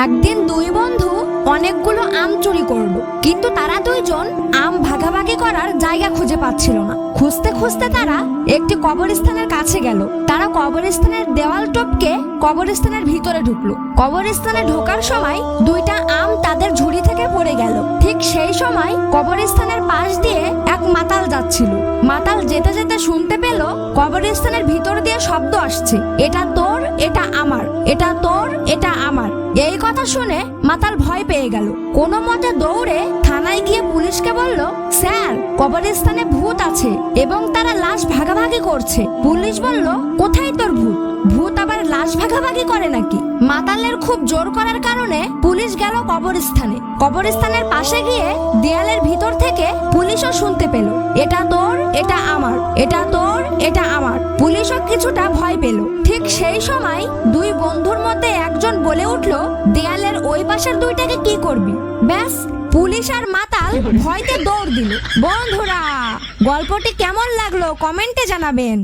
একদিন দুই বন্ধু অনেকগুলো আম চুরি করলো, কিন্তু তারা দুইজন আম ভাগাভাগি করার জায়গা খুঁজে পাচ্ছিল না। খুঁজতে খুঁজতে তারা একটি কবরস্থানের কাছে গেল। তারা কবরস্থানের দেওয়াল টপকে কবরস্থানের ভিতরে ঢুকলো। কবরস্থানে ঢোকার সময় দুইটা আম তাদের ঝুড়ি থেকে পড়ে গেল। ঠিক সেই সময় কবরস্থানের পাশ দিয়ে এক মাতাল যাচ্ছিল। মাতাল যেতে যেতে শুনতে পেল কবরস্থানের ভিতর দিয়ে শব্দ আসছে, এটা তোর, এটা আমার, এটা তোর, এটা আমার। এই কথা শুনে মাতাল ভয় পেয়ে গেল। কোনো মতে দৌড়ে থানায় গিয়ে পুলিশকে বলল, স্যার, কবরস্থানে ভূত আছে এবং তারা লাশ ভাগাভাগি করছে। পুলিশ বলল, কোথায় তোর ভূত? ভূত আবার লাশ ভাগাভাগি করে নাকি? মাতালের খুব জোর করার কারণে পুলিশ গেল কবরস্থানে। কবরস্থানের পাশে গিয়ে দেয়ালের ভিতর থেকে পুলিশও শুনতে পেল, এটা তোর, এটা আমার, এটা তোর, এটা আমার। পুলিশও কিছুটা ভয় পেল। ঠিক সেই সময় দুই বন্ধুর মধ্যে একজন বলে উঠল, দেয়ালের ওই পাশের দুইটাকে কি করবি? ব্যাস, পুলিশ আর মাতাল ভয়তে দৌড় দিল। বন্ধুরা, গল্পটি কেমন লাগলো কমেন্টে জানাবেন।